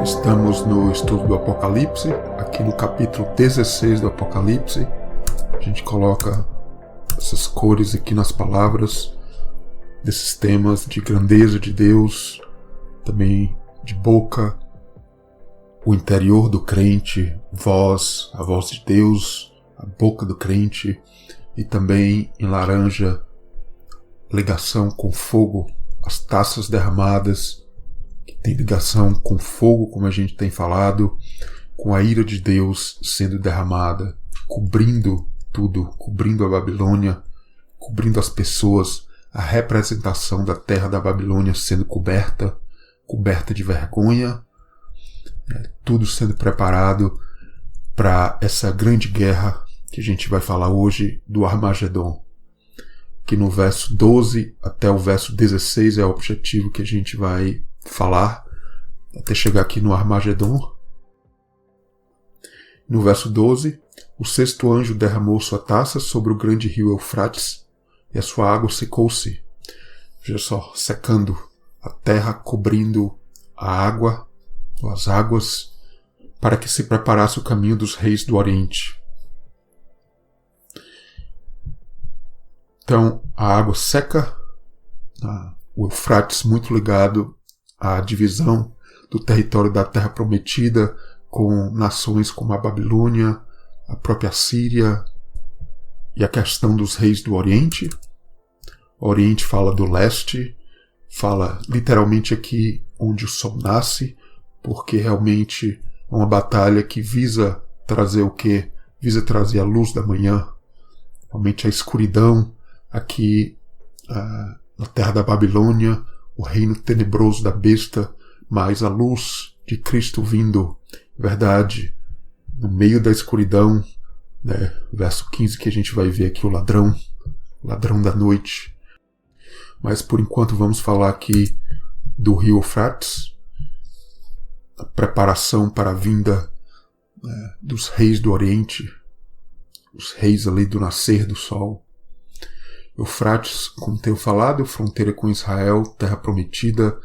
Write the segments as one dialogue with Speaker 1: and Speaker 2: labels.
Speaker 1: Estamos no estudo do Apocalipse, aqui no capítulo 16 do Apocalipse. A gente coloca essas cores aqui nas palavras, desses temas de grandeza de Deus, também de boca, o interior do crente, voz, a voz de Deus, a boca do crente, e também em laranja, ligação com fogo, as taças derramadas, que tem ligação com fogo, como a gente tem falado, com a ira de Deus sendo derramada, cobrindo tudo, cobrindo a Babilônia, cobrindo as pessoas, a representação da terra da Babilônia sendo coberta de vergonha, tudo sendo preparado para essa grande guerra que a gente vai falar hoje do Armagedon, que no verso 12 até o verso 16 é o objetivo que a gente vai falar até chegar aqui no Armagedon. No verso 12, o sexto anjo derramou sua taça sobre o grande rio Eufrates e a sua água secou-se. Veja só, secando a terra, cobrindo a água, as águas, para que se preparasse o caminho dos reis do Oriente. Então, a água seca, o Eufrates muito ligado à divisão do território da Terra Prometida com nações como a Babilônia, a própria Síria e a questão dos reis do Oriente. O Oriente fala do leste, fala literalmente aqui onde o sol nasce, porque realmente é uma batalha que visa trazer o quê? Visa trazer a luz da manhã, realmente a escuridão aqui na terra da Babilônia, o reino tenebroso da besta, mas a luz de Cristo vindo, verdade, no meio da escuridão, né? Verso 15 que a gente vai ver aqui o ladrão da noite. Mas por enquanto vamos falar aqui do rio Eufrates, a preparação para a vinda dos reis do Oriente, os reis ali do nascer do sol. Eufrates, como tenho falado, fronteira com Israel, terra prometida,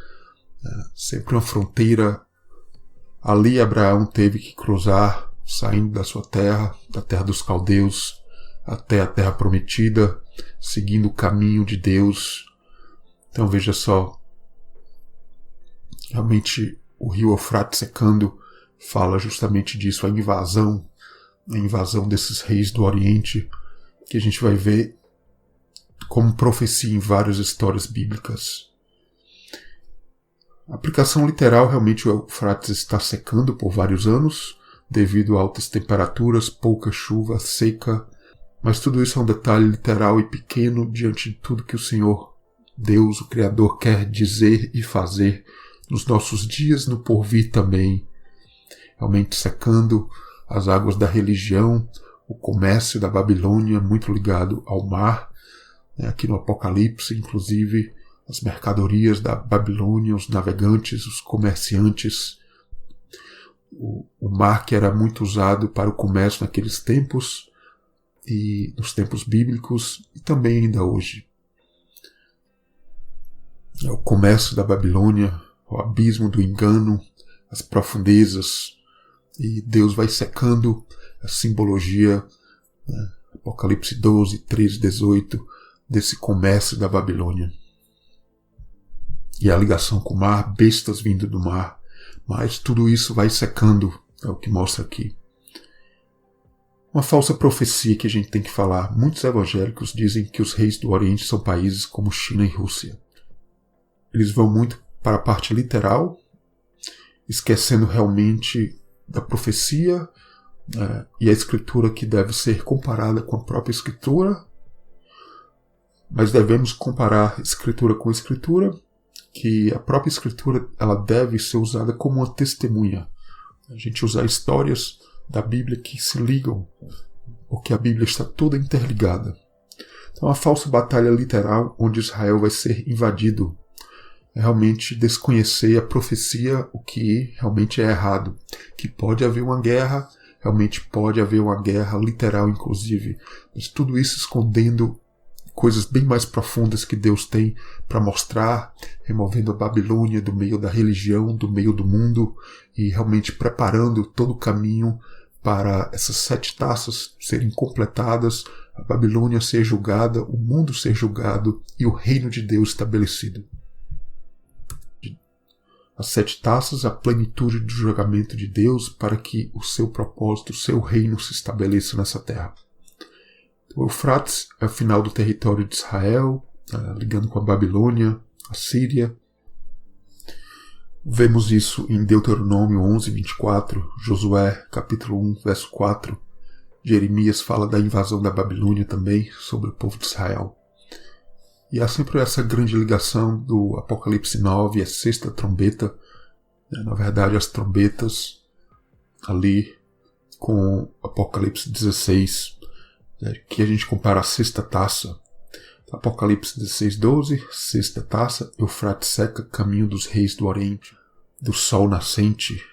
Speaker 1: sempre uma fronteira. Ali Abraão teve que cruzar, saindo da sua terra, da terra dos caldeus, até a terra prometida, seguindo o caminho de Deus. Então veja só, realmente o rio Eufrates secando fala justamente disso, a invasão desses reis do Oriente, que a gente vai ver como profecia em várias histórias bíblicas. A aplicação literal, realmente o Eufrates está secando por vários anos, devido a altas temperaturas, pouca chuva, seca, mas tudo isso é um detalhe literal e pequeno diante de tudo que o Senhor, Deus, o Criador, quer dizer e fazer nos nossos dias, no porvir também. Realmente secando as águas da religião, o comércio da Babilônia, muito ligado ao mar. Aqui no Apocalipse, inclusive, as mercadorias da Babilônia, os navegantes, os comerciantes, o mar que era muito usado para o comércio naqueles tempos e nos tempos bíblicos e também ainda hoje. O comércio da Babilônia, o abismo do engano, as profundezas, e Deus vai secando a simbologia, Apocalipse 12, 13, 18, desse comércio da Babilônia. E a ligação com o mar, bestas vindo do mar, mas tudo isso vai secando, é o que mostra aqui. Uma falsa profecia que a gente tem que falar. Muitos evangélicos dizem que os reis do Oriente são países como China e Rússia. Eles vão muito para a parte literal, esquecendo realmente da profecia e a escritura que deve ser comparada com a própria escritura. Mas devemos comparar escritura com escritura, que a própria escritura ela deve ser usada como uma testemunha. A gente usar histórias da Bíblia que se ligam, porque a Bíblia está toda interligada. Então a falsa batalha literal onde Israel vai ser invadido é realmente desconhecer a profecia, o que realmente é errado. Que pode haver uma guerra, realmente pode haver uma guerra literal inclusive, mas tudo isso escondendo coisas bem mais profundas que Deus tem para mostrar, removendo a Babilônia do meio da religião, do meio do mundo e realmente preparando todo o caminho para essas 7 taças serem completadas, a Babilônia ser julgada, o mundo ser julgado e o reino de Deus estabelecido. As 7 taças, a plenitude do julgamento de Deus para que o seu propósito, o seu reino se estabeleça nessa terra. O Eufrates é o final do território de Israel, ligando com a Babilônia, a Síria. Vemos isso em Deuteronômio 11, 24, Josué, capítulo 1, verso 4. Jeremias fala da invasão da Babilônia também, sobre o povo de Israel. E há sempre essa grande ligação do Apocalipse 9, a 6ª trombeta. Na verdade, as trombetas ali com Apocalipse 16, que a gente compara a 6ª taça. Apocalipse 16, 12, 6ª taça, Eufrates seca, caminho dos reis do Oriente, do sol nascente,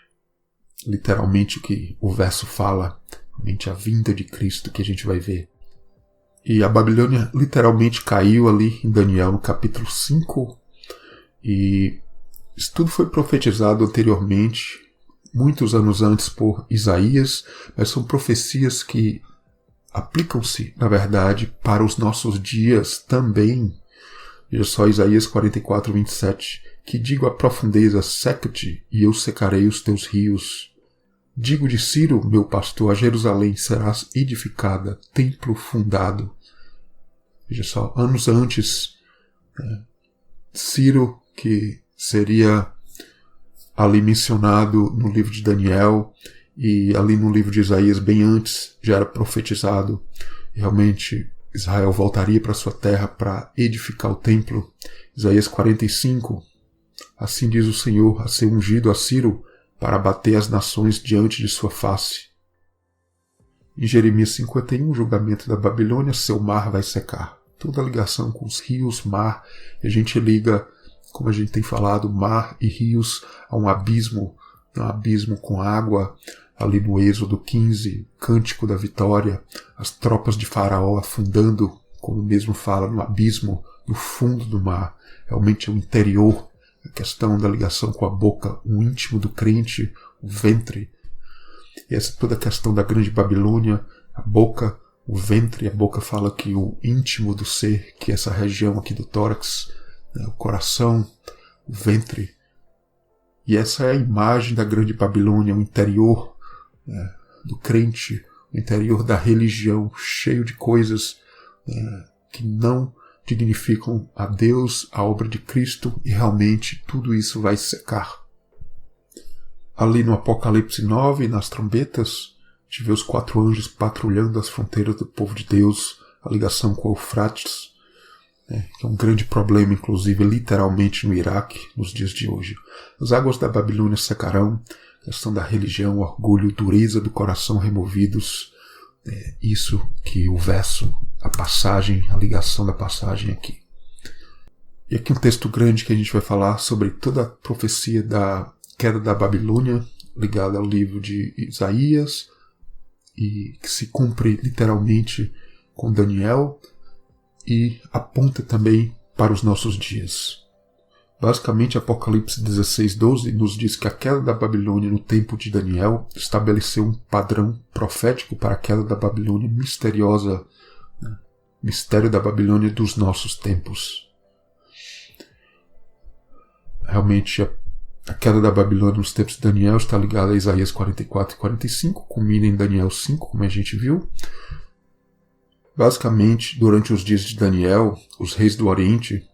Speaker 1: literalmente o que o verso fala, realmente a vinda de Cristo que a gente vai ver. E a Babilônia literalmente caiu ali em Daniel no capítulo 5, e isso tudo foi profetizado anteriormente, muitos anos antes por Isaías, mas são profecias que aplicam-se, na verdade, para os nossos dias também. Veja só Isaías 44, 27, que digo à profundeza, seca-te, e eu secarei os teus rios. Digo de Ciro, meu pastor, a Jerusalém serás edificada, templo fundado. Veja só, anos antes, Ciro, que seria ali mencionado no livro de Daniel, e ali no livro de Isaías, bem antes, já era profetizado. Realmente, Israel voltaria para sua terra para edificar o templo. Isaías 45, assim diz o Senhor, a ser ungido a Ciro, para abater as nações diante de sua face. Em Jeremias 51, o julgamento da Babilônia, seu mar vai secar. Toda a ligação com os rios, mar, a gente liga, como a gente tem falado, mar e rios a um abismo com água. Ali no Êxodo 15, Cântico da Vitória, as tropas de Faraó afundando, como mesmo fala, no abismo, no fundo do mar. Realmente é o interior, a questão da ligação com a boca, o íntimo do crente, o ventre. E essa toda a questão da grande Babilônia, a boca, o ventre. A boca fala que o íntimo do ser, que é essa região aqui do tórax, o coração, o ventre. E essa é a imagem da grande Babilônia, o interior do crente, o interior da religião, cheio de coisas que não dignificam a Deus, a obra de Cristo, e realmente tudo isso vai secar. Ali no Apocalipse 9, nas trombetas, a gente vê os 4 anjos patrulhando as fronteiras do povo de Deus, a ligação com o Eufrates, que é um grande problema, inclusive, literalmente no Iraque, nos dias de hoje. As águas da Babilônia secarão, questão da religião, orgulho, dureza do coração removidos. Isso que o verso, a passagem, a ligação da passagem aqui. E aqui um texto grande que a gente vai falar sobre toda a profecia da queda da Babilônia, ligada ao livro de Isaías, e que se cumpre literalmente com Daniel, e aponta também para os nossos dias. Basicamente, Apocalipse 16, 12 nos diz que a queda da Babilônia no tempo de Daniel estabeleceu um padrão profético para a queda da Babilônia misteriosa, mistério da Babilônia dos nossos tempos. Realmente, a queda da Babilônia nos tempos de Daniel está ligada a Isaías 44 e 45, culmina em Daniel 5, como a gente viu. Basicamente, durante os dias de Daniel, os reis do Oriente,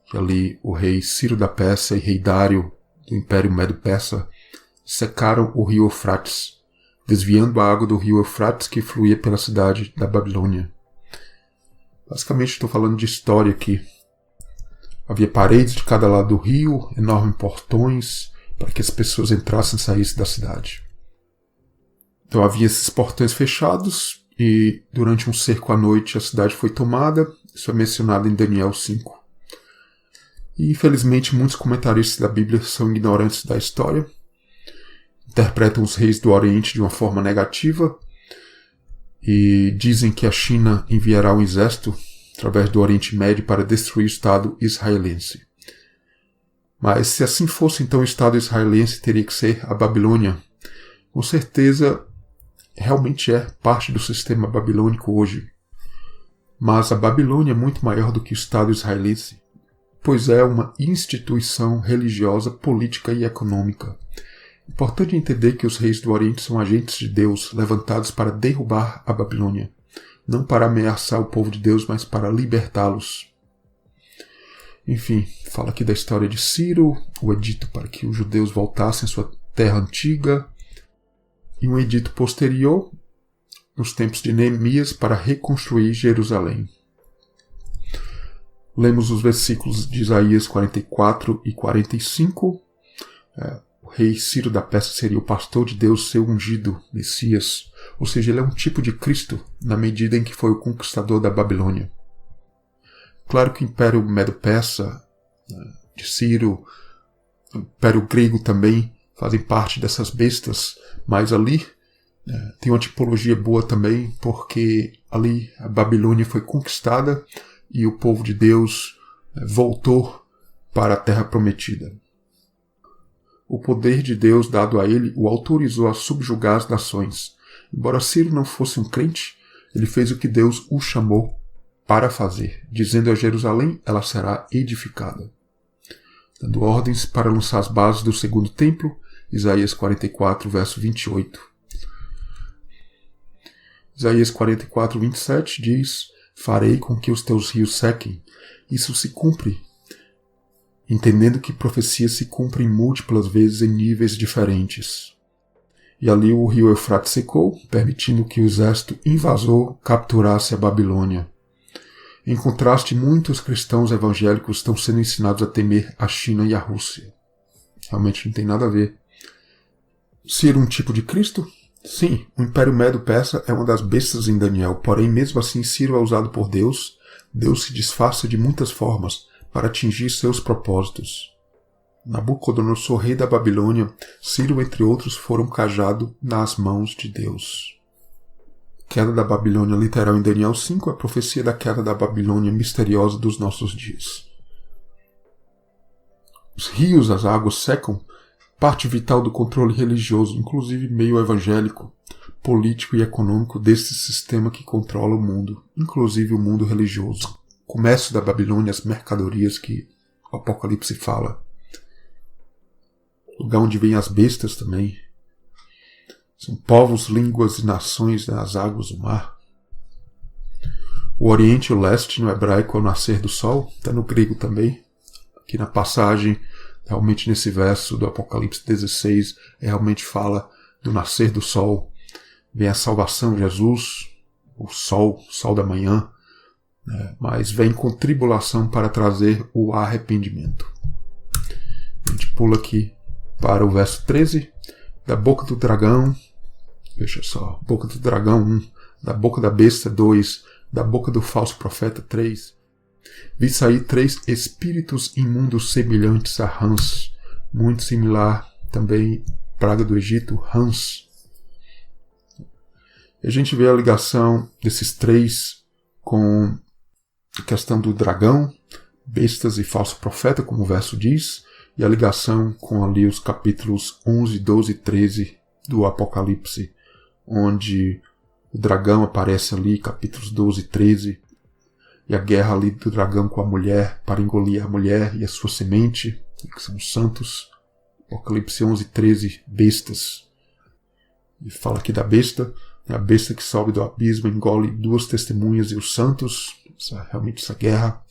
Speaker 1: que ali o rei Ciro da Pérsia e rei Dário do Império Medo-Persa, secaram o rio Eufrates, desviando a água do rio Eufrates que fluía pela cidade da Babilônia. Basicamente estou falando de história aqui. Havia paredes de cada lado do rio, enormes portões, para que as pessoas entrassem e saíssem da cidade. Então havia esses portões fechados, e durante um cerco à noite a cidade foi tomada. Isso é mencionado em Daniel 5. E infelizmente muitos comentaristas da Bíblia são ignorantes da história, interpretam os reis do Oriente de uma forma negativa e dizem que a China enviará um exército através do Oriente Médio para destruir o Estado israelense. Mas se assim fosse, então o Estado israelense teria que ser a Babilônia. Com certeza, realmente é parte do sistema babilônico hoje. Mas a Babilônia é muito maior do que o Estado israelense, pois é uma instituição religiosa, política e econômica. Importante entender que os reis do Oriente são agentes de Deus levantados para derrubar a Babilônia, não para ameaçar o povo de Deus, mas para libertá-los. Enfim, fala aqui da história de Ciro, o edito para que os judeus voltassem à sua terra antiga, e um edito posterior, nos tempos de Neemias, para reconstruir Jerusalém. Lemos os versículos de Isaías 44 e 45. O rei Ciro da Pérsia seria o pastor de Deus, seu ungido, Messias. Ou seja, ele é um tipo de Cristo, na medida em que foi o conquistador da Babilônia. Claro que o Império Medo-Persa, de Ciro, o Império Grego também fazem parte dessas bestas, mas ali tem uma tipologia boa também, porque ali a Babilônia foi conquistada e o povo de Deus voltou para a Terra Prometida. O poder de Deus dado a ele o autorizou a subjugar as nações. Embora Ciro não fosse um crente, ele fez o que Deus o chamou para fazer, dizendo a Jerusalém, ela será edificada. Dando ordens para lançar as bases do segundo templo, Isaías 44, verso 28. Isaías 44, 27 diz: farei com que os teus rios sequem. Isso se cumpre, entendendo que profecias se cumprem múltiplas vezes em níveis diferentes. E ali o rio Eufrates secou, permitindo que o exército invasor capturasse a Babilônia. Em contraste, muitos cristãos evangélicos estão sendo ensinados a temer a China e a Rússia. Realmente não tem nada a ver. Ser um tipo de Cristo? Sim, o Império Medo-Persa é uma das bestas em Daniel, porém mesmo assim Ciro é usado por Deus. Deus se disfarça de muitas formas para atingir seus propósitos. Nabucodonosor, rei da Babilônia, Ciro, entre outros, foram cajado nas mãos de Deus. Queda da Babilônia literal em Daniel 5 é a profecia da queda da Babilônia misteriosa dos nossos dias. Os rios, as águas secam, parte vital do controle religioso, inclusive meio evangélico, político e econômico desse sistema que controla o mundo, inclusive o mundo religioso. Comércio da Babilônia, as mercadorias que o Apocalipse fala. Lugar onde vêm as bestas também. São povos, línguas e nações nas águas do mar. O Oriente e o Leste no hebraico é o nascer do sol, está no grego também. Aqui na passagem, realmente nesse verso do Apocalipse 16, realmente fala do nascer do sol. Vem a salvação, Jesus, o sol da manhã, mas vem com tribulação para trazer o arrependimento. A gente pula aqui para o verso 13, da boca do dragão, veja só, boca do dragão 1, da boca da besta 2, da boca do falso profeta 3, vi sair 3 espíritos imundos semelhantes a rãs, muito similar também praga do Egito, rãs. E a gente vê a ligação desses 3 com a questão do dragão, bestas e falso profeta, como o verso diz, e a ligação com ali os capítulos 11, 12 e 13 do Apocalipse, onde o dragão aparece ali, capítulos 12 e 13, e a guerra ali do dragão com a mulher, para engolir a mulher e a sua semente, que são os santos. Apocalipse 11 e 13, bestas. E fala aqui da besta, a besta que sobe do abismo, engole 2 testemunhas e os santos, realmente essa guerra.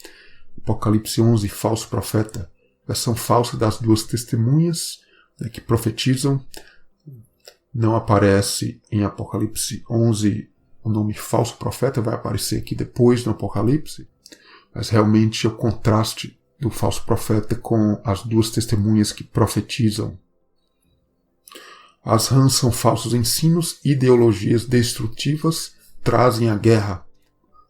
Speaker 1: Apocalipse 11, falso profeta, versão falsa das 2 testemunhas, que profetizam. Não aparece em Apocalipse 11 o nome falso profeta, vai aparecer aqui depois no Apocalipse, mas realmente é o contraste do falso profeta com as 2 testemunhas que profetizam. As rãs são falsos ensinos, ideologias destrutivas, trazem a guerra.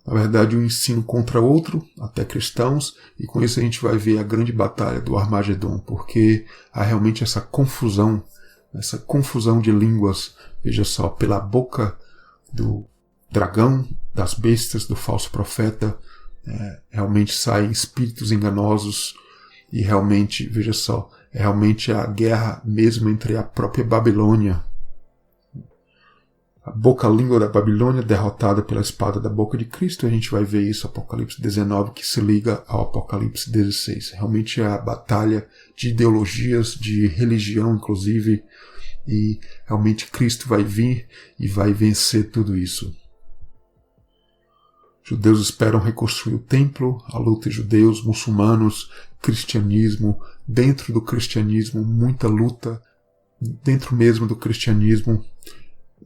Speaker 1: Na verdade, um ensino contra outro, até cristãos, e com isso a gente vai ver a grande batalha do Armagedon, porque há realmente essa confusão de línguas, veja só, pela boca do dragão, das bestas, do falso profeta, realmente saem espíritos enganosos e realmente, veja só, é realmente a guerra mesmo entre a própria Babilônia. A boca-língua da Babilônia derrotada pela espada da boca de Cristo. A gente vai ver isso, Apocalipse 19, que se liga ao Apocalipse 16. Realmente é a batalha de ideologias, de religião, inclusive, e realmente Cristo vai vir e vai vencer tudo isso. Judeus esperam reconstruir o templo, a luta de judeus, muçulmanos, cristianismo, dentro do cristianismo, muita luta, dentro mesmo do cristianismo,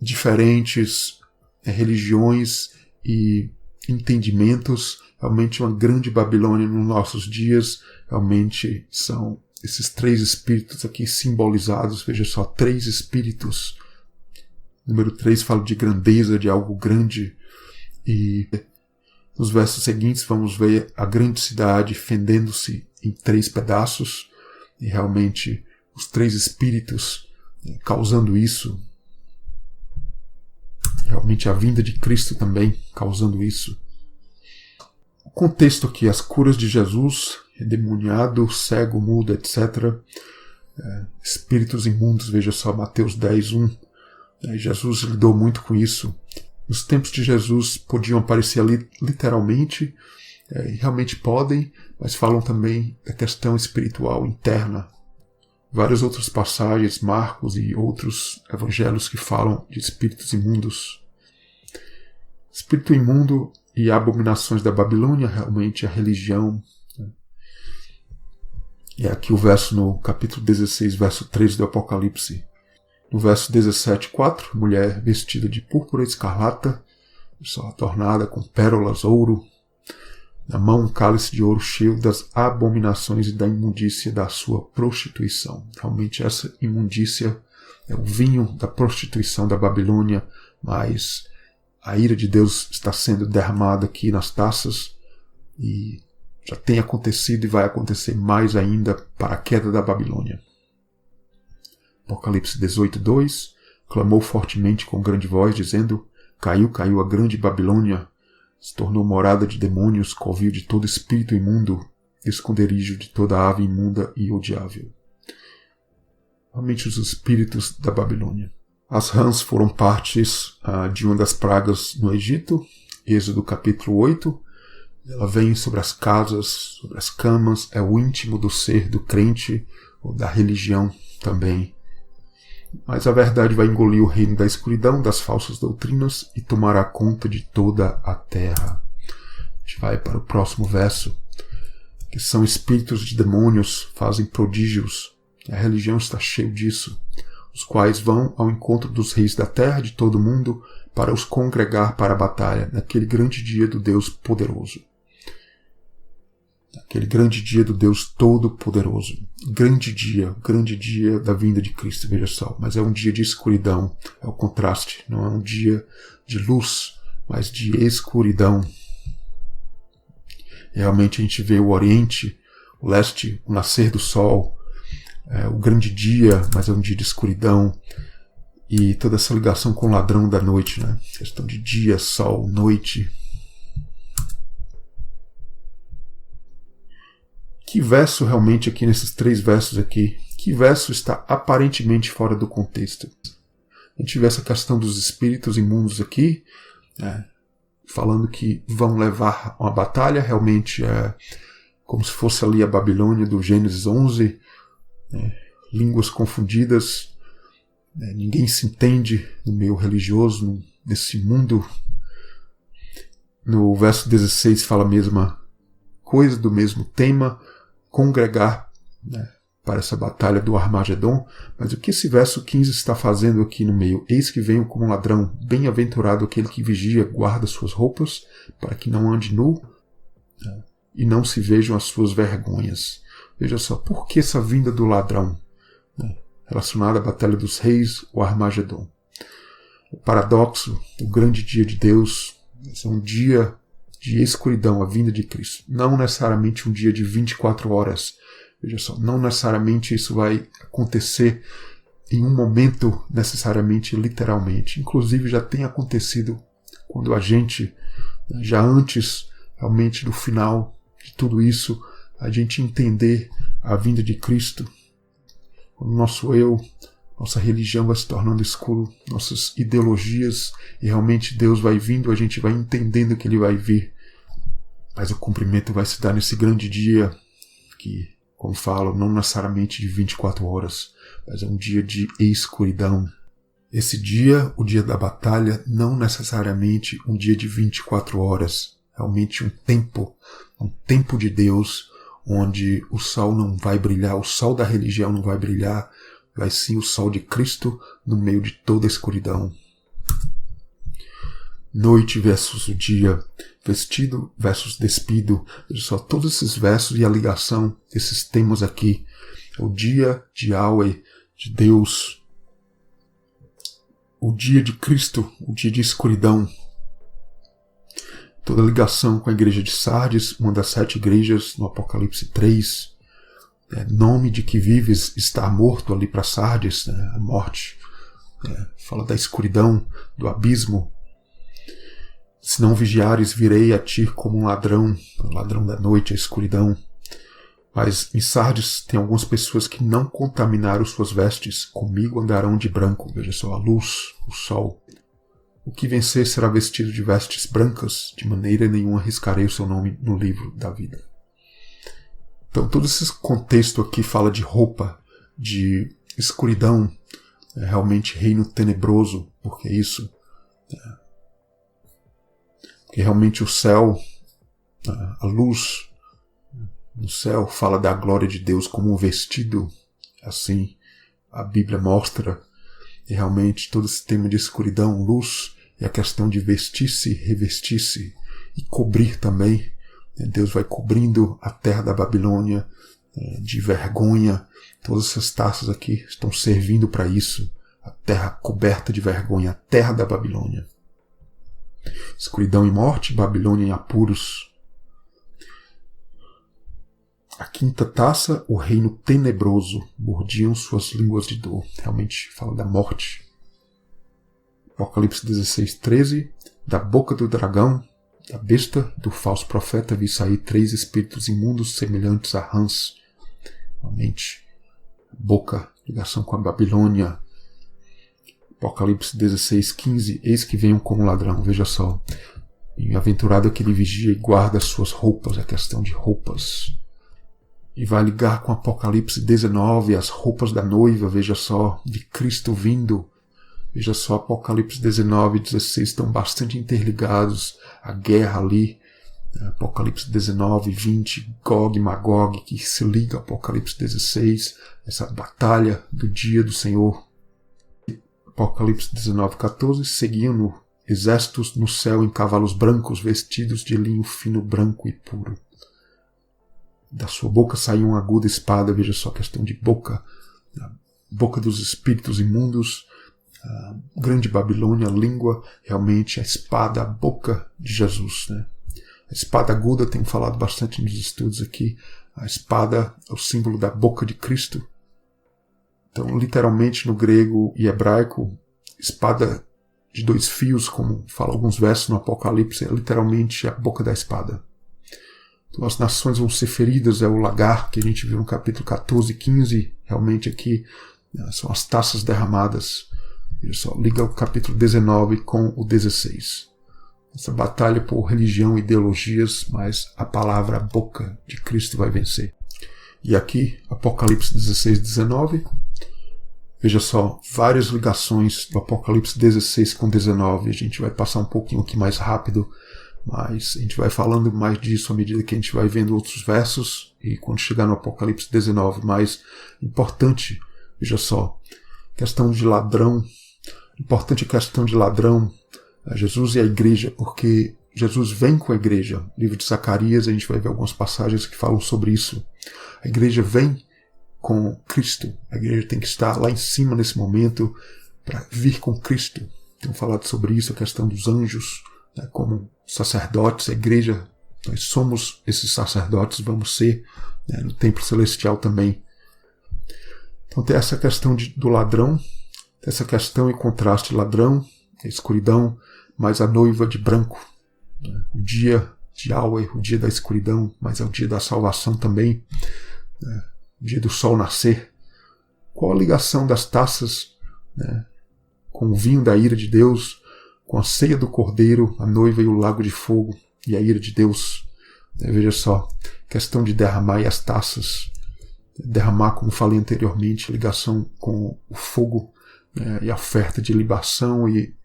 Speaker 1: diferentes religiões e entendimentos, realmente uma grande Babilônia nos nossos dias, realmente são esses 3 espíritos aqui simbolizados, veja só, 3 espíritos. Número 3 fala de grandeza, de algo grande, e nos versos seguintes vamos ver a grande cidade fendendo-se em 3 pedaços, e realmente os 3 espíritos causando isso. Realmente a vinda de Cristo também causando isso. O contexto aqui, as curas de Jesus, endemoniado, cego, mudo, etc. Espíritos imundos, veja só, Mateus 10, 1. Jesus lidou muito com isso. Nos tempos de Jesus podiam aparecer ali literalmente, e realmente podem, mas falam também da questão espiritual interna. Várias outras passagens, Marcos e outros evangelhos que falam de espíritos imundos. Espírito imundo e abominações da Babilônia, realmente a religião. E aqui o verso no capítulo 16, verso 13 do Apocalipse. No verso 17, 4, mulher vestida de púrpura e escarlata, só adornada com pérolas, ouro, na mão um cálice de ouro cheio das abominações e da imundícia da sua prostituição. Realmente essa imundícia é o vinho da prostituição da Babilônia, mas a ira de Deus está sendo derramada aqui nas taças e já tem acontecido e vai acontecer mais ainda para a queda da Babilônia. Apocalipse 18, 2, clamou fortemente com grande voz, dizendo: Caiu, caiu a grande Babilônia, se tornou morada de demônios, covil de todo espírito imundo, esconderijo de toda ave imunda e odiável. Realmente os espíritos da Babilônia. As rãs foram partes de uma das pragas no Egito, Êxodo capítulo 8. Ela vem sobre as casas, sobre as camas, é o íntimo do ser do crente, ou da religião também. Mas a verdade vai engolir o reino da escuridão, das falsas doutrinas, e tomará conta de toda a terra. A gente vai para o próximo verso, que são espíritos de demônios, fazem prodígios. A religião está cheia disso, os quais vão ao encontro dos reis da terra de todo o mundo para os congregar para a batalha, naquele grande dia do Deus poderoso. Aquele grande dia do Deus Todo-Poderoso. Grande dia da vinda de Cristo, veja só. Mas é um dia de escuridão, é o contraste. Não é um dia de luz, mas de escuridão. Realmente a gente vê o Oriente, o Leste, o nascer do Sol, o grande dia, mas é um dia de escuridão. E toda essa ligação com o ladrão da noite, né? Questão de dia, sol, noite. Que verso realmente aqui, nesses 3 versos aqui, que verso está aparentemente fora do contexto? A gente vê essa questão dos espíritos imundos aqui, falando que vão levar uma batalha, realmente é como se fosse ali a Babilônia do Gênesis 11, línguas confundidas, ninguém se entende no meio religioso, nesse mundo. No verso 16 fala a mesma coisa, do mesmo tema, congregar para essa batalha do Armagedon. Mas o que esse verso 15 está fazendo aqui no meio? Eis que venho como um ladrão, bem-aventurado aquele que vigia, guarda suas roupas, para que não ande nu e não se vejam as suas vergonhas. Veja só, por que essa vinda do ladrão? Relacionada à batalha dos reis, o Armagedon. O paradoxo, o grande dia de Deus, é um dia de escuridão, a vinda de Cristo. Não necessariamente um dia de 24 horas. Veja só, não necessariamente isso vai acontecer em um momento, necessariamente, literalmente. Inclusive já tem acontecido quando a gente, já antes realmente no final de tudo isso, a gente entender a vinda de Cristo. O nosso eu, nossa religião vai se tornando escuro, nossas ideologias, e realmente Deus vai vindo, a gente vai entendendo que Ele vai vir. Mas o cumprimento vai se dar nesse grande dia, que, como falo, não necessariamente de 24 horas, mas é um dia de escuridão. Esse dia, o dia da batalha, não necessariamente um dia de 24 horas, realmente um tempo de Deus, onde o sol não vai brilhar, o sol da religião não vai brilhar, vai sim o sol de Cristo no meio de toda a escuridão. Noite versus o dia, vestido versus despido. Veja só, todos esses versos e a ligação desses temas aqui. O dia de Yahweh, de Deus. O dia de Cristo, o dia de escuridão. Toda a ligação com a igreja de Sardes, uma das 7 igrejas no Apocalipse 3. Nome de que vives está morto ali para Sardes, né? A morte. Fala da escuridão, do abismo. Se não vigiares, virei a ti como um ladrão da noite, a escuridão. Mas em Sardes tem algumas pessoas que não contaminaram suas vestes, comigo andarão de branco. Veja só, a luz, o sol. O que vencer será vestido de vestes brancas, de maneira nenhuma arriscarei o seu nome no livro da vida. Então todo esse contexto aqui fala de roupa, de escuridão, realmente reino tenebroso, porque é isso. Porque realmente o céu, a luz no céu fala da glória de Deus como um vestido, assim a Bíblia mostra, e realmente todo esse tema de escuridão, luz, é a questão de vestir-se, revestir-se e cobrir também. Deus vai cobrindo a terra da Babilônia de vergonha. Todas essas taças aqui estão servindo para isso. A terra coberta de vergonha, a terra da Babilônia. Escuridão e morte, Babilônia em apuros. A 5ª taça, o reino tenebroso, mordiam suas línguas de dor. Realmente fala da morte. Apocalipse 16:13, da boca do dragão, da besta, do falso profeta, vi sair 3 espíritos imundos semelhantes a rãs. Realmente, boca, ligação com a Babilônia. Apocalipse 16:15, eis que venham como ladrão. Veja só, bem-aventurado aquele vigia e guarda as suas roupas, a questão de roupas. E vai ligar com Apocalipse 19, as roupas da noiva, veja só, de Cristo vindo. Veja só, Apocalipse 19 e 16 estão bastante interligados. A guerra ali, Apocalipse 19, 20, Gog e Magog, que se liga a Apocalipse 16, essa batalha do dia do Senhor. Apocalipse 19, 14, seguiam-no exércitos no céu em cavalos brancos, vestidos de linho fino, branco e puro. Da sua boca saía uma aguda espada, veja só a questão de boca, a boca dos espíritos imundos, a grande Babilônia, a língua, realmente a espada, a boca de Jesus, né? A espada aguda, tenho falado bastante nos estudos aqui, a espada é o símbolo da boca de Cristo. Então, literalmente no grego e hebraico, espada de 2 fios, como fala alguns versos no Apocalipse, é literalmente a boca da espada. Então, as nações vão ser feridas, é o lagar que a gente viu no capítulo 14 e 15, realmente aqui são as taças derramadas. Veja só, liga o capítulo 19 com o 16. Essa batalha por religião e ideologias, mas a palavra, a boca de Cristo vai vencer. E aqui, Apocalipse 16, 19. Veja só, várias ligações do Apocalipse 16 com 19. A gente vai passar um pouquinho aqui mais rápido, mas a gente vai falando mais disso à medida que a gente vai vendo outros versos. E quando chegar no Apocalipse 19, mais importante, veja só, questão de ladrão. Importante a questão de ladrão, Jesus e a igreja, porque Jesus vem com a igreja. No livro de Zacarias a gente vai ver algumas passagens que falam sobre isso. A igreja vem com Cristo. A igreja tem que estar lá em cima nesse momento para vir com Cristo. Tenho falado sobre isso, a questão dos anjos, né, como sacerdotes. A igreja, nós somos esses sacerdotes, vamos ser, né, no templo celestial também. Então tem essa questão do ladrão, essa questão em contraste, ladrão, a escuridão, mas a noiva de branco, né? O dia de Yahweh, o dia da escuridão, mas é o dia da salvação também, né? O dia do sol nascer. Qual a ligação das taças, né, com o vinho da ira de Deus, com a ceia do Cordeiro, a noiva e o lago de fogo e a ira de Deus? Veja só, questão de derramar e as taças. Derramar, como falei anteriormente, ligação com o fogo, né, e a oferta de libação e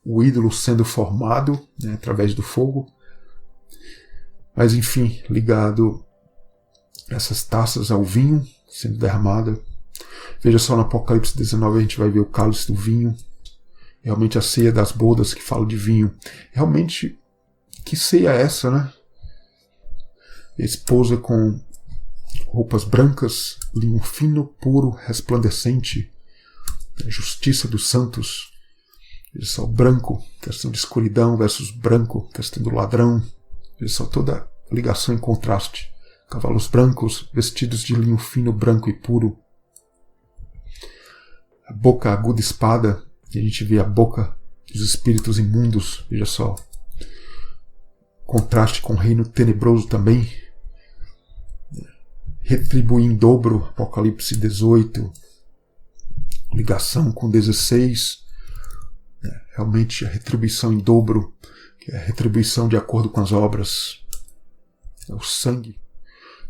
Speaker 1: o ídolo sendo formado, né, através do fogo. Mas enfim, ligado essas taças ao vinho sendo derramada. Veja só, no Apocalipse 19 a gente vai ver o cálice do vinho. Realmente a ceia das bodas que fala de vinho. Realmente, que ceia é essa, né? A esposa com roupas brancas, linho fino, puro, resplandecente, justiça dos santos. Veja só, branco, questão de escuridão versus branco, questão do ladrão. Veja só toda a ligação em contraste. Cavalos brancos, vestidos de linho fino, branco e puro. A boca aguda espada, e a gente vê a boca dos espíritos imundos. Veja só. Contraste com o reino tenebroso também. Retribuir em dobro, Apocalipse 18. Ligação com 16. Realmente a retribuição em dobro, que é a retribuição de acordo com as obras. É o sangue,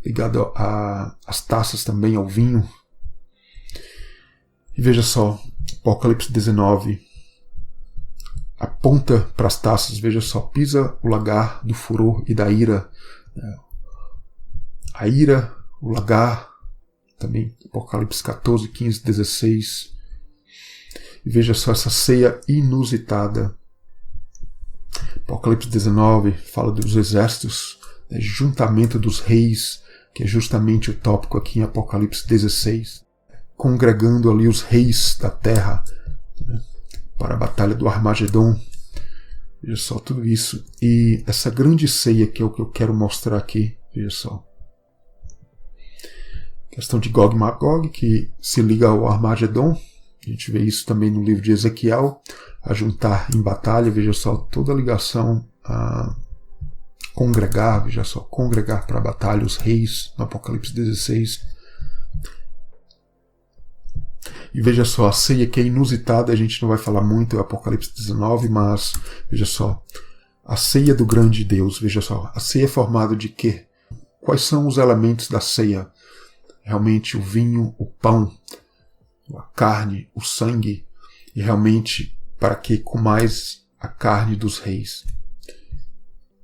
Speaker 1: ligado às taças também, ao vinho. E veja só, Apocalipse 19 aponta para as taças, veja só, pisa o lagar do furor e da ira. A ira, o lagar, também Apocalipse 14, 15, 16. E veja só essa ceia inusitada. Apocalipse 19 fala dos exércitos, né, juntamento dos reis, que é justamente o tópico aqui em Apocalipse 16. Congregando ali os reis da terra, né, para a batalha do Armagedon. Veja só tudo isso. E essa grande ceia que é o que eu quero mostrar aqui. Veja só. Questão de Gog e Magog, que se liga ao Armagedon. A gente vê isso também no livro de Ezequiel. A juntar em batalha. Veja só toda a ligação a congregar. Veja só, congregar para a batalha os reis no Apocalipse 16. E veja só, a ceia que é inusitada, a gente não vai falar muito, é Apocalipse 19, mas veja só, a ceia do grande Deus, veja só, a ceia é formada de quê? Quais são os elementos da ceia? Realmente o vinho, o pão, a carne, o sangue, e realmente para que comais a carne dos reis.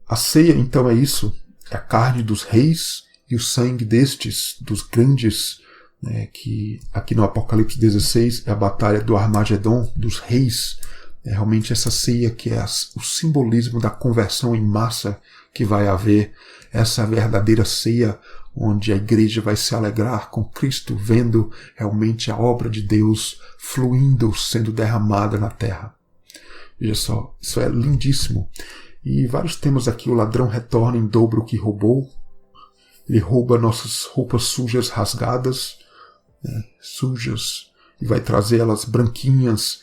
Speaker 1: A ceia então é isso, é a carne dos reis e o sangue destes, dos grandes, que aqui no Apocalipse 16 é a batalha do Armagedon, dos reis. É realmente essa ceia que é o simbolismo da conversão em massa que vai haver. Essa verdadeira ceia onde a igreja vai se alegrar com Cristo, vendo realmente a obra de Deus fluindo, sendo derramada na terra. Veja só, isso é lindíssimo. E vários temas aqui, o ladrão retorna em dobro o que roubou. Ele rouba nossas roupas sujas, rasgadas, sujas, e vai trazer elas branquinhas,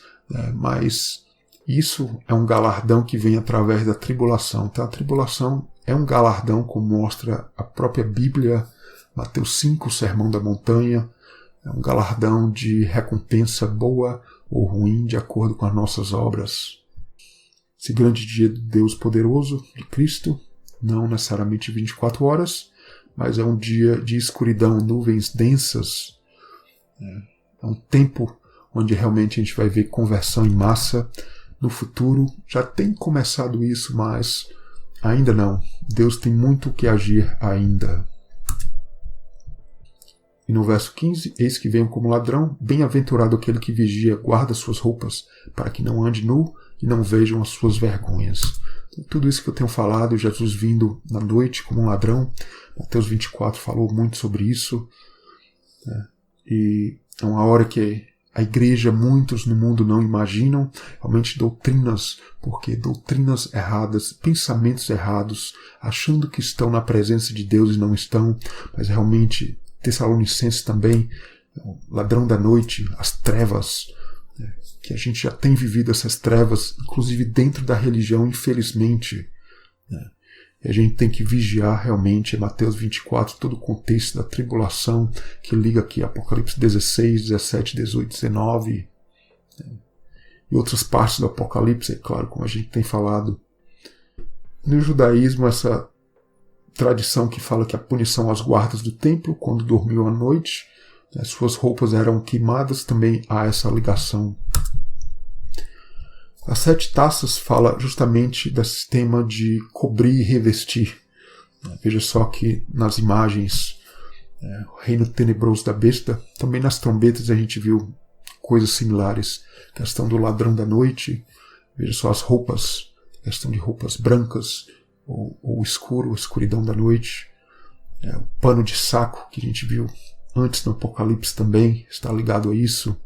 Speaker 1: mas isso é um galardão que vem através da tribulação. Então, a tribulação é um galardão, como mostra a própria Bíblia, Mateus 5, o Sermão da Montanha, é um galardão de recompensa boa ou ruim, de acordo com as nossas obras. Esse grande dia de Deus poderoso, de Cristo, não necessariamente 24 horas, mas é um dia de escuridão, nuvens densas. É um tempo onde realmente a gente vai ver conversão em massa. No futuro já tem começado isso, mas ainda não. Deus tem muito o que agir ainda. E no verso 15, eis que venho como ladrão, bem-aventurado aquele que vigia, guarda suas roupas, para que não ande nu e não vejam as suas vergonhas. Então, tudo isso que eu tenho falado, Jesus vindo na noite como um ladrão, Mateus 24 falou muito sobre isso. E é uma hora que a igreja, muitos no mundo não imaginam, realmente doutrinas, porque doutrinas erradas, pensamentos errados, achando que estão na presença de Deus e não estão, mas realmente Tessalonicenses também, ladrão da noite, as trevas, que a gente já tem vivido essas trevas, inclusive dentro da religião, infelizmente. E a gente tem que vigiar realmente, Mateus 24, todo o contexto da tribulação, que liga aqui Apocalipse 16, 17, 18, 19, e outras partes do Apocalipse, é claro, como a gente tem falado. No judaísmo, essa tradição que fala que a punição aos guardas do templo, quando dormiam à noite, as suas roupas eram queimadas, também há essa ligação. As 7 taças fala justamente desse tema de cobrir e revestir. Veja só que nas imagens, o reino tenebroso da besta, também nas trombetas a gente viu coisas similares. Questão do ladrão da noite, veja só as roupas, questão de roupas brancas, ou escuro, a escuridão da noite. O pano de saco que a gente viu antes no Apocalipse também está ligado a isso.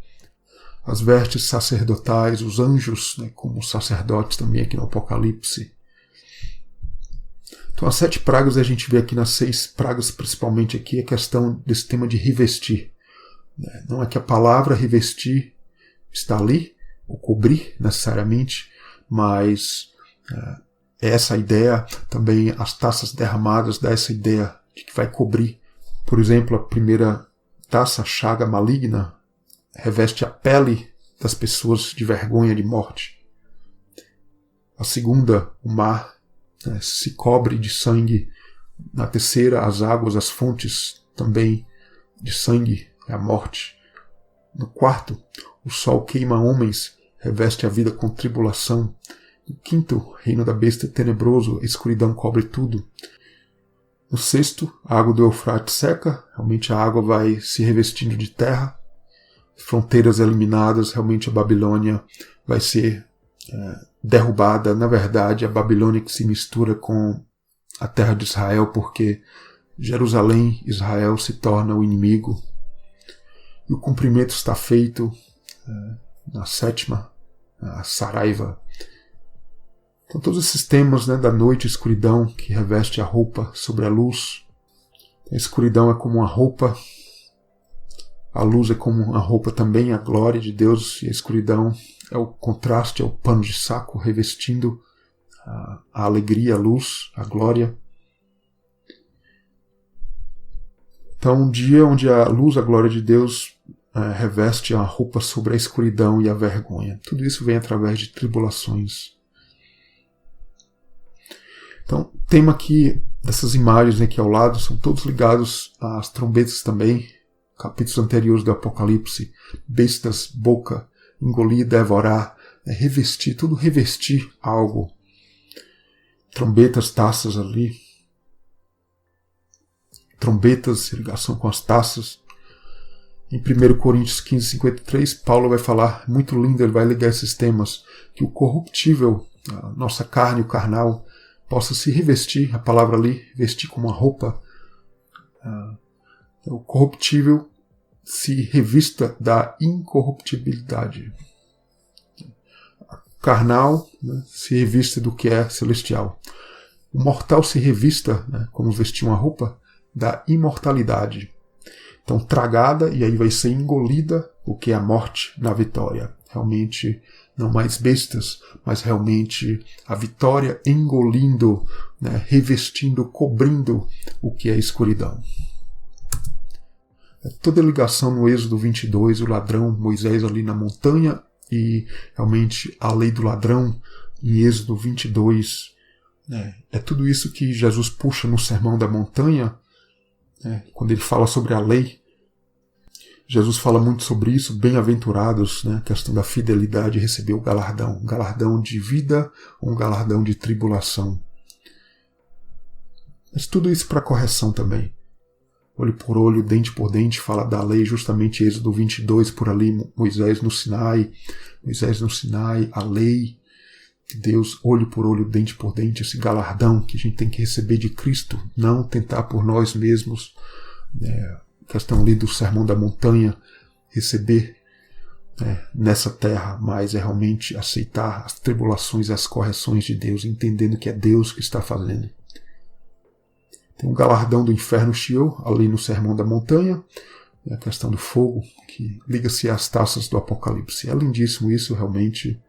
Speaker 1: As vestes sacerdotais, os anjos, como os sacerdotes também aqui no Apocalipse. Então as 7 pragas a gente vê aqui nas 6 pragas, principalmente aqui, a questão desse tema de revestir. Não é que a palavra revestir está ali, ou cobrir necessariamente, mas essa ideia, também as taças derramadas dá essa ideia de que vai cobrir. Por exemplo, a primeira taça, a chaga maligna, reveste a pele das pessoas de vergonha de morte. A segunda, o mar, se cobre de sangue. Na terceira, as águas, as fontes também de sangue, é a morte. No quarto, o sol queima homens, reveste a vida com tribulação. No quinto, reino da besta tenebroso, a escuridão cobre tudo. No sexto, a água do Eufrates seca, realmente a água vai se revestindo de terra. Fronteiras eliminadas, realmente a Babilônia vai ser derrubada. Na verdade, a Babilônia que se mistura com a terra de Israel, porque Jerusalém, Israel, se torna o inimigo. E o cumprimento está feito na sétima, a Saraiva. Então todos esses temas da noite, escuridão, que reveste a roupa sobre a luz. A escuridão é como uma roupa. A luz é como uma roupa também, a glória de Deus, e a escuridão é o contraste, é o pano de saco revestindo a alegria, a luz, a glória. Então, um dia onde a luz, a glória de Deus reveste a roupa sobre a escuridão e a vergonha. Tudo isso vem através de tribulações. Então, o tema aqui dessas imagens aqui ao lado são todos ligados às trombetas também. Capítulos anteriores do Apocalipse, bestas, boca, engolir, devorar, revestir, tudo revestir algo. Trombetas, taças ali. Trombetas, ligação com as taças. Em 1 Coríntios 15, 53, Paulo vai falar, muito lindo, ele vai ligar esses temas, que o corruptível, a nossa carne, o carnal, possa se revestir, a palavra ali, vestir como uma roupa. O corruptível se revista da incorruptibilidade. O carnal se revista do que é celestial. O mortal se revista, como vestir uma roupa, da imortalidade. Então, tragada, e aí vai ser engolida o que é a morte na vitória. Realmente, não mais bestas, mas realmente a vitória engolindo, revestindo, cobrindo o que é a escuridão. Toda a ligação no Êxodo 22, o ladrão, Moisés ali na montanha, e realmente a lei do ladrão em Êxodo 22, é tudo isso que Jesus puxa no Sermão da Montanha, quando ele fala sobre a lei. Jesus fala muito sobre isso, bem-aventurados, a questão da fidelidade, receber o galardão, um galardão de vida ou um galardão de tribulação. Mas tudo isso para correção também. Olho por olho, dente por dente, fala da lei, justamente Êxodo 22, por ali, Moisés no Sinai, a lei de Deus, olho por olho, dente por dente, esse galardão que a gente tem que receber de Cristo, não tentar por nós mesmos, questão ali do Sermão da Montanha, receber nessa terra, mas é realmente aceitar as tribulações e as correções de Deus, entendendo que é Deus que está fazendo. Tem um galardão do inferno Sheol, ali no Sermão da Montanha, a questão do fogo, que liga-se às taças do Apocalipse. É lindíssimo isso, realmente.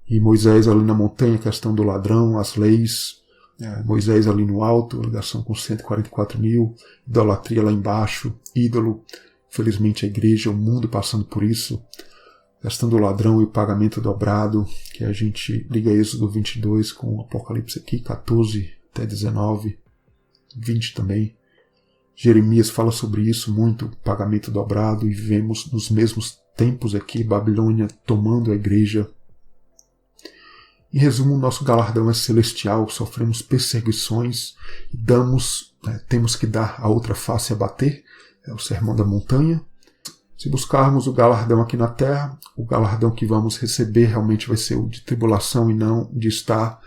Speaker 1: E Moisés ali na montanha, a questão do ladrão, as leis, Moisés ali no alto, ligação com 144 mil, idolatria lá embaixo, ídolo, infelizmente a igreja, o mundo passando por isso, questão do ladrão e o pagamento dobrado, que a gente liga Êxodo 22 com o Apocalipse aqui, 14 até 19, 20 também. Jeremias fala sobre isso muito, pagamento dobrado, e vemos nos mesmos tempos aqui, Babilônia tomando a igreja. Em resumo, nosso galardão é celestial, sofremos perseguições e temos que dar a outra face a bater, é o sermão da montanha. Se buscarmos o galardão aqui na terra, o galardão que vamos receber realmente vai ser o de tribulação e não de estar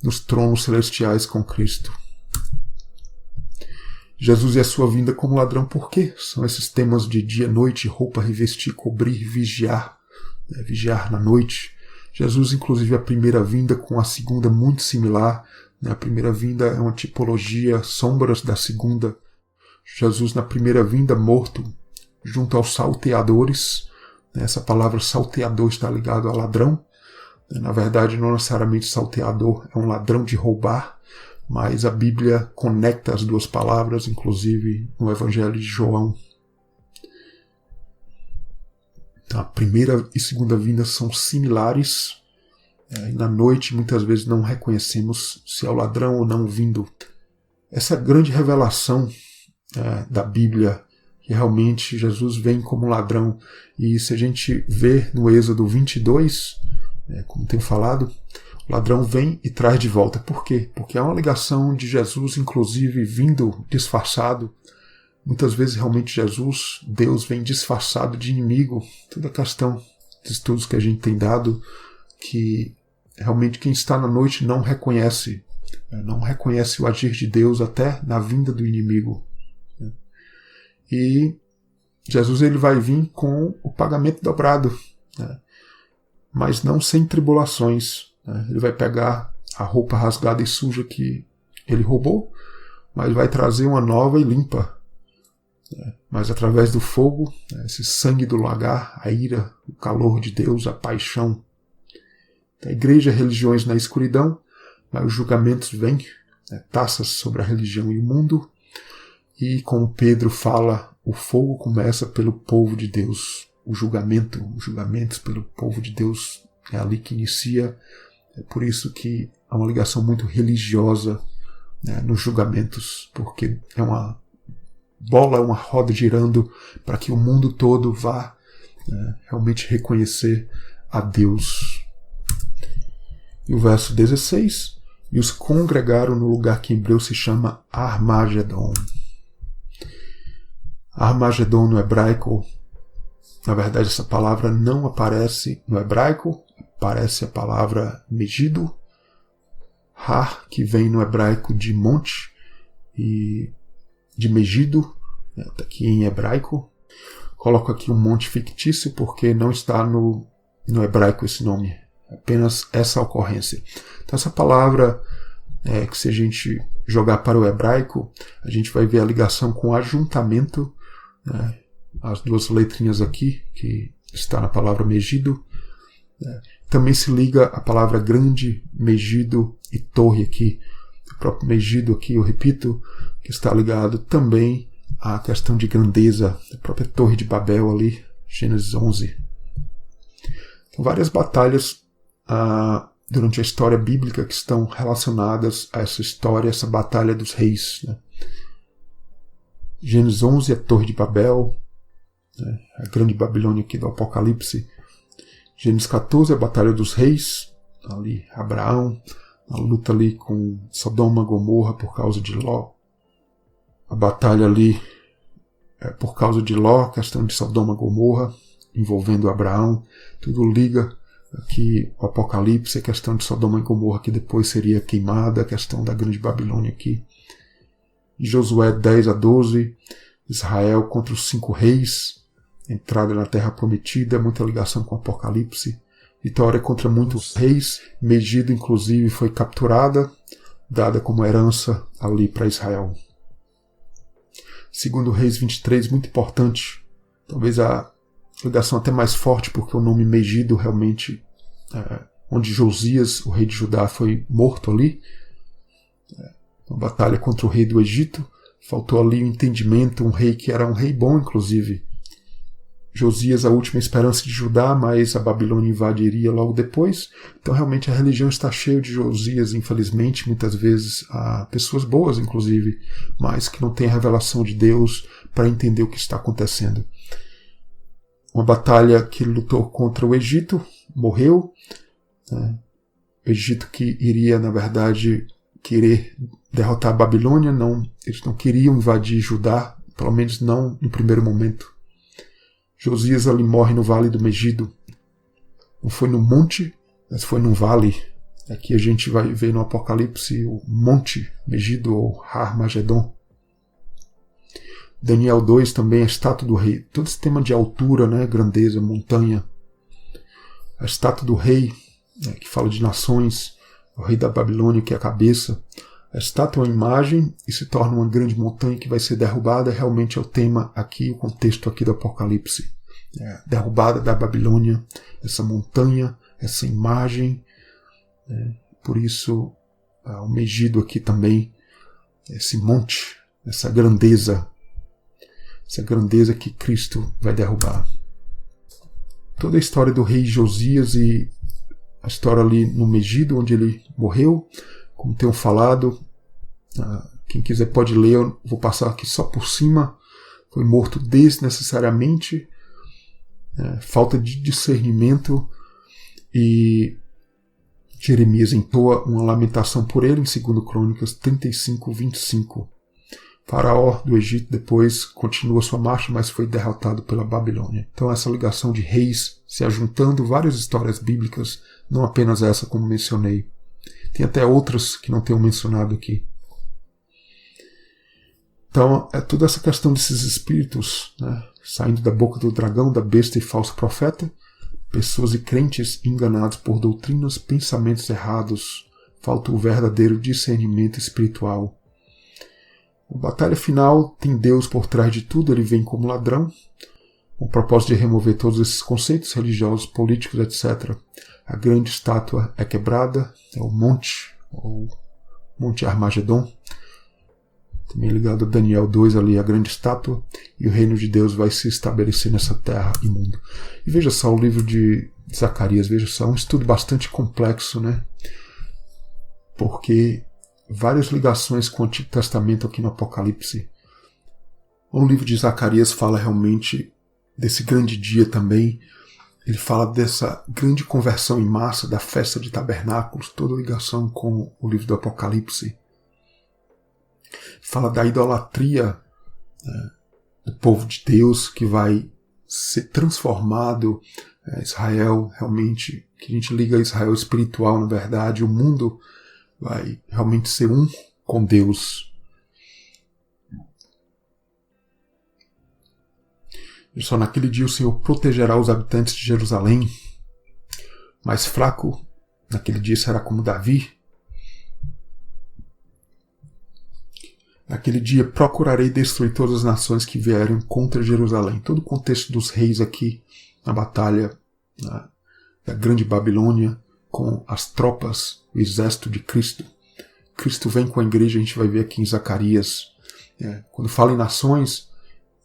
Speaker 1: nos tronos celestiais com Cristo. Jesus e a sua vinda como ladrão, por quê? São esses temas de dia, noite, roupa, revestir, cobrir, vigiar, vigiar na noite. Jesus, inclusive, a primeira vinda com a segunda muito similar. A primeira vinda é uma tipologia, sombras da segunda. Jesus, na primeira vinda, morto, junto aos salteadores. Essa palavra salteador está ligado a ladrão. Na verdade, não necessariamente salteador é um ladrão de roubar, mas a Bíblia conecta as duas palavras, inclusive no Evangelho de João. A primeira e segunda vinda são similares. E na noite, muitas vezes, não reconhecemos se é o ladrão ou não vindo. Essa grande revelação da Bíblia, que realmente Jesus vem como ladrão. E se a gente vê no Êxodo 22, como tenho falado, o ladrão vem e traz de volta. Por quê? Porque há uma ligação de Jesus, inclusive, vindo disfarçado. Muitas vezes, realmente, Jesus, Deus, vem disfarçado de inimigo. Toda a questão de estudos que a gente tem dado, que realmente quem está na noite não reconhece o agir de Deus até na vinda do inimigo. E Jesus ele vai vir com o pagamento dobrado, mas não sem tribulações. Ele vai pegar a roupa rasgada e suja que ele roubou, mas vai trazer uma nova e limpa. Mas através do fogo, esse sangue do lagar, a ira, o calor de Deus, a paixão. A igreja, religiões na escuridão, mas os julgamentos vêm, taças sobre a religião e o mundo. E como Pedro fala, o fogo começa pelo povo de Deus. Os julgamentos pelo povo de Deus é ali que inicia. É por isso que há uma ligação muito religiosa nos julgamentos, porque é uma bola, uma roda girando para que o mundo todo vá realmente reconhecer a Deus. E o verso 16, e os congregaram no lugar que em hebreu se chama Armagedon. Armagedon no hebraico, na verdade essa palavra não aparece no hebraico, aparece a palavra Megido, Har, que vem no hebraico de monte, e de Megido, está aqui em hebraico. Coloco aqui um monte fictício porque não está no hebraico esse nome, apenas essa ocorrência. Então essa palavra, que se a gente jogar para o hebraico, a gente vai ver a ligação com ajuntamento, as duas letrinhas aqui, que está na palavra Megido. Também se liga a palavra grande, Megido e torre aqui. O próprio Megido aqui, eu repito, que está ligado também à questão de grandeza, a própria Torre de Babel ali, Gênesis 11. Então, várias batalhas durante a história bíblica que estão relacionadas a essa história, essa batalha dos reis. Gênesis 11, a Torre de Babel, a grande Babilônia aqui do Apocalipse. Gênesis 14, a batalha dos reis, ali Abraão, a luta ali com Sodoma, Gomorra por causa de Ló. A batalha ali por causa de Ló, a questão de Sodoma, Gomorra, envolvendo Abraão. Tudo liga aqui o Apocalipse, a questão de Sodoma e Gomorra, que depois seria queimada, a questão da grande Babilônia aqui. Josué 10 a 12, Israel contra os 5 reis, entrada na terra prometida, muita ligação com o Apocalipse. Vitória contra muitos reis, Megido inclusive foi capturada, dada como herança ali para Israel. Segundo Reis 23, muito importante, talvez a ligação até mais forte, porque o nome Megido realmente onde Josias, o rei de Judá, foi morto ali. Uma batalha contra o rei do Egito. Faltou ali o entendimento, um rei que era um rei bom, inclusive. Josias, a última esperança de Judá, mas a Babilônia invadiria logo depois. Então, realmente, a religião está cheia de Josias, infelizmente. Muitas vezes há pessoas boas, inclusive, mas que não têm a revelação de Deus para entender o que está acontecendo. Uma batalha que ele lutou contra o Egito, morreu. O Egito que iria, na verdade, querer derrotar a Babilônia. Eles não queriam invadir Judá, pelo menos não no primeiro momento. Josias ali morre no vale do Megido. Não foi no monte, mas foi no vale. Aqui a gente vai ver no Apocalipse o monte Megido ou Har-Magedon. Daniel 2 também, a estátua do rei. Todo esse tema de altura, né, grandeza, montanha. A estátua do rei, né, que fala de nações. O rei da Babilônia, que é a cabeça. A estátua é uma imagem e se torna uma grande montanha que vai ser derrubada. Realmente é o tema aqui, o contexto aqui do Apocalipse. Derrubada da Babilônia, essa montanha, essa imagem. Por isso, o Megido aqui também, esse monte, essa grandeza que Cristo vai derrubar. Toda a história do rei Josias e a história ali no Megido, onde ele morreu, como tenho falado, quem quiser pode ler, eu vou passar aqui só por cima. Foi morto desnecessariamente, falta de discernimento, e Jeremias entoa uma lamentação por ele em 2 Crônicas 35, 25. Faraó do Egito depois continua sua marcha, mas foi derrotado pela Babilônia. Então essa ligação de reis se ajuntando, várias histórias bíblicas, não apenas essa como mencionei. Tem até outras que não tenho mencionado aqui. Então é toda essa questão desses espíritos, né, saindo da boca do dragão, da besta e falso profeta, pessoas e crentes enganados por doutrinas, pensamentos errados, falta o verdadeiro discernimento espiritual. A batalha final tem Deus por trás de tudo, ele vem como ladrão, com o propósito de remover todos esses conceitos religiosos, políticos, etc. A grande estátua é quebrada, é o Monte Har-Magedon, também ligado a Daniel 2, ali a grande estátua, e o reino de Deus vai se estabelecer nessa terra imunda. E veja só o livro de Zacarias, veja só, é um estudo bastante complexo, né? Porque várias ligações com o Antigo Testamento aqui no Apocalipse. O livro de Zacarias fala realmente desse grande dia também. Ele fala dessa grande conversão em massa, da festa de tabernáculos, toda ligação com o livro do Apocalipse. Fala da idolatria, né, do povo de Deus que vai ser transformado. Israel, realmente, que a gente liga a Israel espiritual, na verdade, o mundo vai realmente ser um com Deus. E só naquele dia o Senhor protegerá os habitantes de Jerusalém. Mais fraco, naquele dia será como Davi. Naquele dia procurarei destruir todas as nações que vierem contra Jerusalém. Todo o contexto dos reis aqui na batalha da grande Babilônia com as tropas, o exército de Cristo. Cristo vem com a igreja, a gente vai ver aqui em Zacarias. Quando fala em nações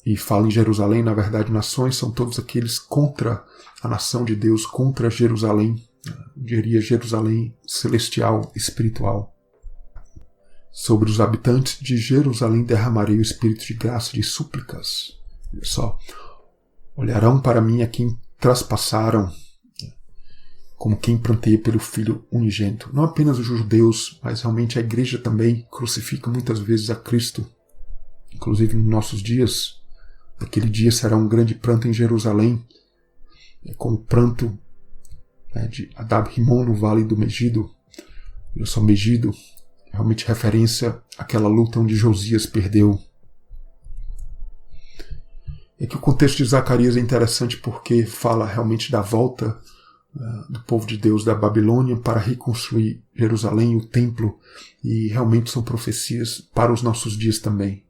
Speaker 1: e fala em Jerusalém, na verdade nações são todos aqueles contra a nação de Deus, contra Jerusalém. Eu diria Jerusalém celestial, espiritual. Sobre os habitantes de Jerusalém derramarei o espírito de graça e de súplicas. Olha só. Olharão para mim a quem traspassaram, como quem pranteia pelo Filho unigênito. Não apenas os judeus, mas realmente a igreja também crucifica muitas vezes a Cristo. Inclusive nos nossos dias. Naquele dia será um grande pranto em Jerusalém, como o pranto de Adab-Rimon no vale do Megido. Eu sou Megido. Realmente referência àquela luta onde Josias perdeu. E aqui o contexto de Zacarias é interessante porque fala realmente da volta do povo de Deus da Babilônia para reconstruir Jerusalém, o templo, e realmente são profecias para os nossos dias também.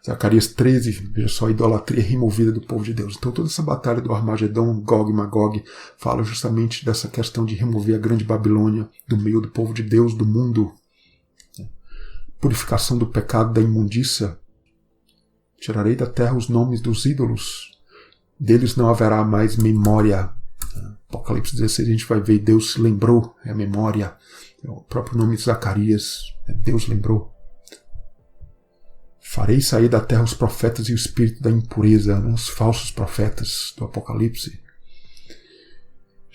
Speaker 1: Zacarias 13, veja só, a idolatria removida do povo de Deus. Então toda essa batalha do Armagedon, Gog e Magog, fala justamente dessa questão de remover a grande Babilônia do meio do povo de Deus, do mundo. Purificação do pecado, da imundícia. Tirarei da terra os nomes dos ídolos. Deles não haverá mais memória. Apocalipse 16 a gente vai ver, Deus se lembrou, é a memória. É o próprio nome de Zacarias, Deus lembrou. Farei sair da terra os profetas e o espírito da impureza, os falsos profetas do Apocalipse.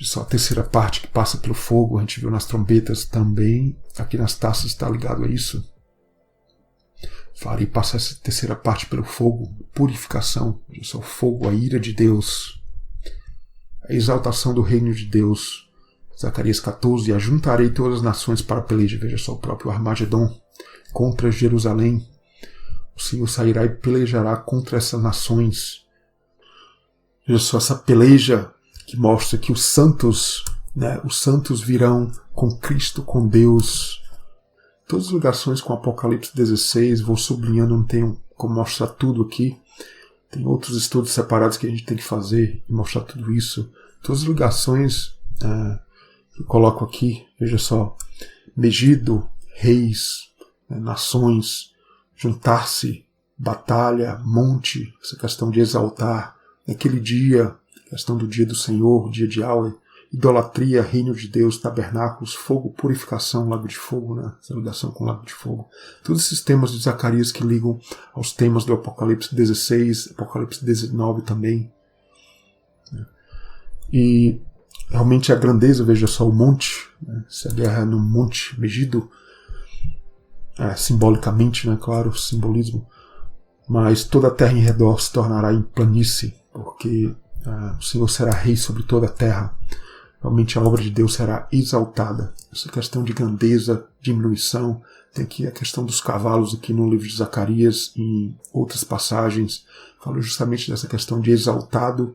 Speaker 1: Só a terceira parte que passa pelo fogo, a gente viu nas trombetas também, aqui nas taças está ligado a isso. Farei passar essa terceira parte pelo fogo, purificação, só o fogo, a ira de Deus, a exaltação do reino de Deus. Zacarias 14, ajuntarei todas as nações para a peleja, veja só o próprio Armagedon, contra Jerusalém. O Senhor sairá e pelejará contra essas nações. Veja só essa peleja que mostra que os santos virão com Cristo, com Deus. Todas as ligações com Apocalipse 16, vou sublinhando, não tenho como mostrar tudo aqui. Tem outros estudos separados que a gente tem que fazer e mostrar tudo isso. Todas as ligações que eu coloco aqui, veja só, Megido, reis, nações, juntar-se, batalha, monte, essa questão de exaltar, naquele dia, questão do dia do Senhor, dia de Yahweh, idolatria, reino de Deus, tabernáculos, fogo, purificação, lago de fogo, essa ligação com o lago de fogo. Todos esses temas de Zacarias que ligam aos temas do Apocalipse 16, Apocalipse 19 também. E realmente a grandeza, veja só o monte, se a guerra é no monte Megido, simbolicamente, claro, simbolismo, mas toda a terra em redor se tornará em planície, porque o Senhor será rei sobre toda a terra. Realmente a obra de Deus será exaltada. Essa questão de grandeza, diminuição, tem aqui a questão dos cavalos aqui no livro de Zacarias e em outras passagens, fala justamente dessa questão de exaltado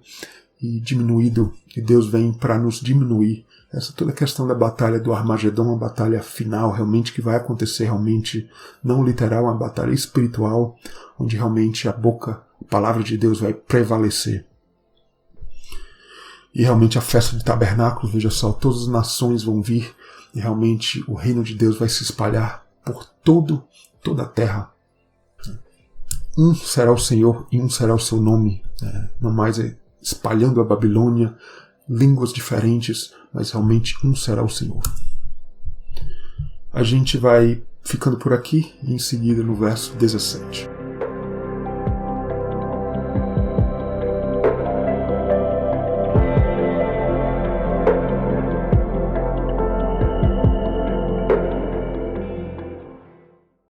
Speaker 1: e diminuído, que Deus vem para nos diminuir. Essa toda a questão da batalha do Armagedon, uma batalha final realmente que vai acontecer realmente, não literal, uma batalha espiritual, onde realmente a palavra de Deus vai prevalecer. E realmente a festa de tabernáculos, veja só, todas as nações vão vir e realmente o reino de Deus vai se espalhar por toda a terra. Um será o Senhor e um será o seu nome, não mais espalhando a Babilônia, línguas diferentes, mas realmente um será o Senhor. A gente vai ficando por aqui e em seguida no verso 17.